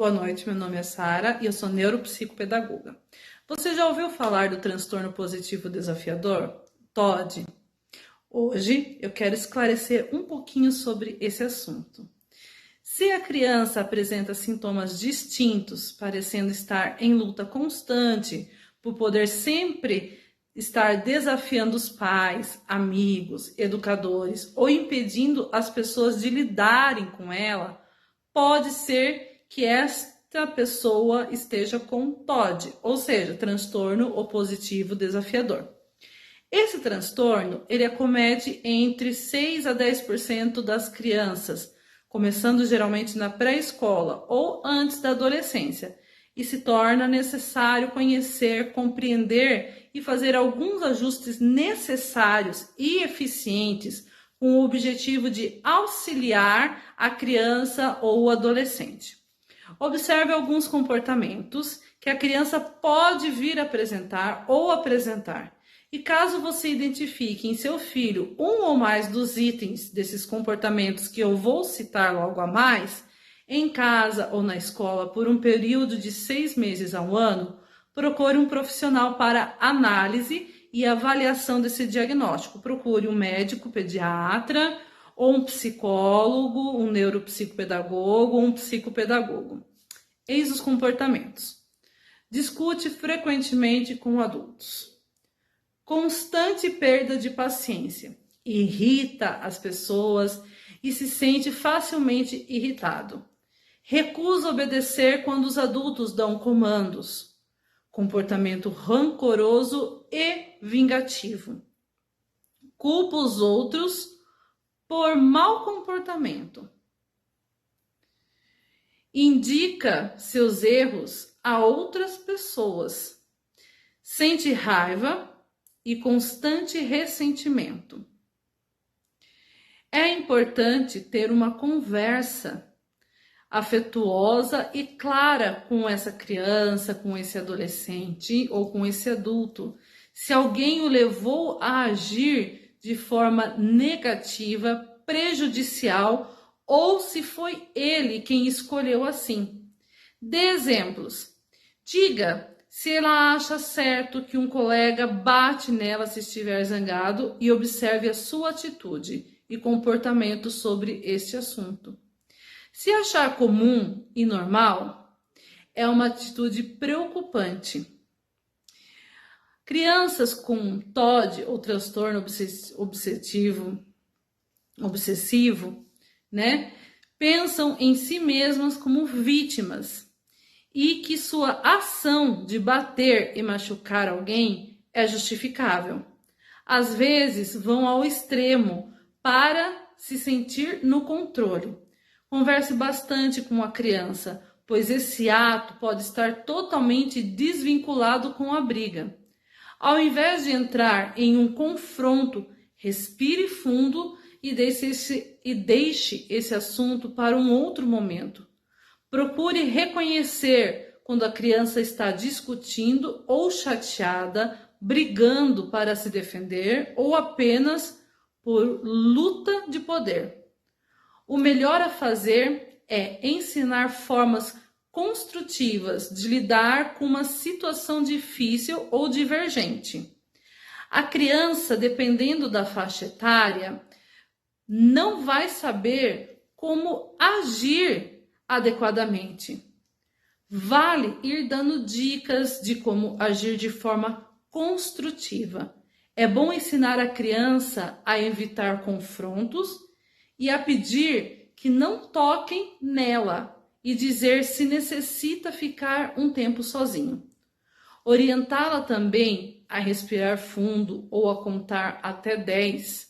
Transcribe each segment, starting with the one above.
Boa noite, meu nome é Sara e eu sou neuropsicopedagoga. Você já ouviu falar do transtorno positivo desafiador, TOD? Hoje eu quero esclarecer um pouquinho sobre esse assunto. Se a criança apresenta sintomas distintos, parecendo estar em luta constante, por poder sempre estar desafiando os pais, amigos, educadores ou impedindo as pessoas de lidarem com ela, pode ser que esta pessoa esteja com TOD, ou seja, transtorno opositivo desafiador. Esse transtorno, ele acomete entre 6 a 10% das crianças, começando geralmente na pré-escola ou antes da adolescência, e se torna necessário conhecer, compreender e fazer alguns ajustes necessários e eficientes com o objetivo de auxiliar a criança ou o adolescente. Observe alguns comportamentos que a criança pode vir a apresentar ou apresentar. E caso você identifique em seu filho um ou mais dos itens desses comportamentos que eu vou citar logo a mais, em casa ou na escola por um período de 6 meses a um ano, procure um profissional para análise e avaliação desse diagnóstico. Procure um médico pediatra, ou um psicólogo, um neuropsicopedagogo, ou um psicopedagogo. Eis os comportamentos. Discute frequentemente com adultos. Constante perda de paciência. Irrita as pessoas e se sente facilmente irritado. Recusa obedecer quando os adultos dão comandos. Comportamento rancoroso e vingativo. Culpa os outros por mau comportamento. Indica seus erros a outras pessoas. Sente raiva e constante ressentimento. É importante ter uma conversa afetuosa e clara com essa criança, com esse adolescente ou com esse adulto. Se alguém o levou a agir de forma negativa, prejudicial, ou se foi ele quem escolheu assim. Dê exemplos. Diga se ela acha certo que um colega bate nela se estiver zangado e observe a sua atitude e comportamento sobre este assunto. Se achar comum e normal, é uma atitude preocupante. Crianças com TOD ou transtorno obsessivo, pensam em si mesmas como vítimas e que sua ação de bater e machucar alguém é justificável. Às vezes vão ao extremo para se sentir no controle. Converse bastante com a criança, pois esse ato pode estar totalmente desvinculado com a briga. Ao invés de entrar em um confronto, respire fundo e deixe esse assunto para um outro momento. Procure reconhecer quando a criança está discutindo ou chateada, brigando para se defender ou apenas por luta de poder. O melhor a fazer é ensinar formas construtivas de lidar com uma situação difícil ou divergente. A criança, dependendo da faixa etária, não vai saber como agir adequadamente. Vale ir dando dicas de como agir de forma construtiva. É bom ensinar a criança a evitar confrontos e a pedir que não toquem nela e dizer se necessita ficar um tempo sozinho. Orientá-la também a respirar fundo ou a contar até 10,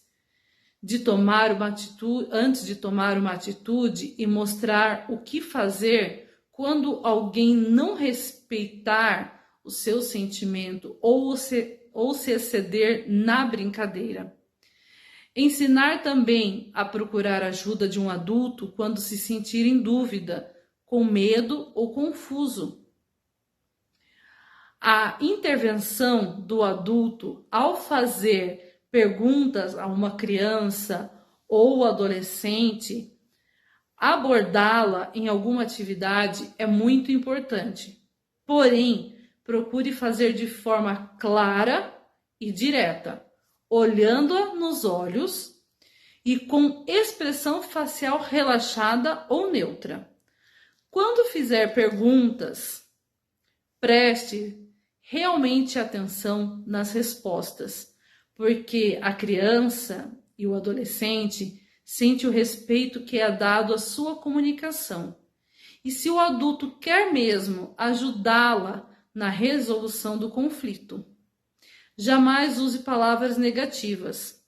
antes de tomar uma atitude e mostrar o que fazer quando alguém não respeitar o seu sentimento ou se exceder na brincadeira. Ensinar também a procurar ajuda de um adulto quando se sentir em dúvida, com medo ou confuso. A intervenção do adulto ao fazer perguntas a uma criança ou adolescente Abordá-la em alguma atividade é muito importante, porém, procure fazer de forma clara e direta, olhando-a nos olhos e com expressão facial relaxada ou neutra. Quando fizer perguntas, preste realmente atenção nas respostas, porque a criança e o adolescente sente o respeito que é dado à sua comunicação. E se o adulto quer mesmo ajudá-la na resolução do conflito, jamais use palavras negativas.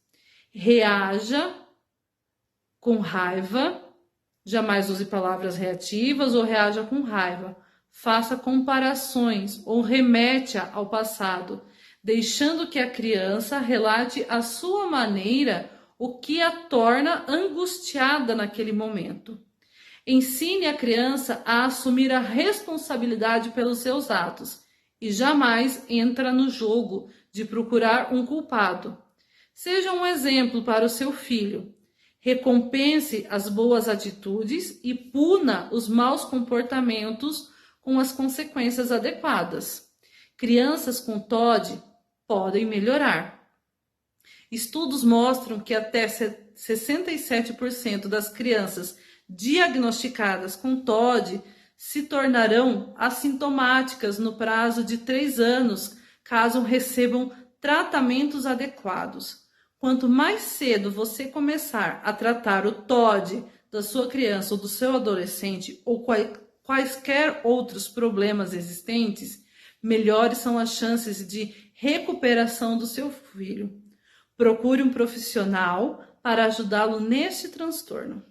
Reaja com raiva, jamais use palavras reativas ou reaja com raiva. Faça comparações ou remete-a ao passado, deixando que a criança relate à sua maneira o que a torna angustiada naquele momento. Ensine a criança a assumir a responsabilidade pelos seus atos e jamais entra no jogo de procurar um culpado. Seja um exemplo para o seu filho. Recompense as boas atitudes e puna os maus comportamentos com as consequências adequadas. Crianças com TOD podem melhorar. Estudos mostram que até 67% das crianças diagnosticadas com TOD se tornarão assintomáticas no prazo de 3 anos, caso recebam tratamentos adequados. Quanto mais cedo você começar a tratar o TOD da sua criança ou do seu adolescente ou quaisquer outros problemas existentes, melhores são as chances de recuperação do seu filho. Procure um profissional para ajudá-lo neste transtorno.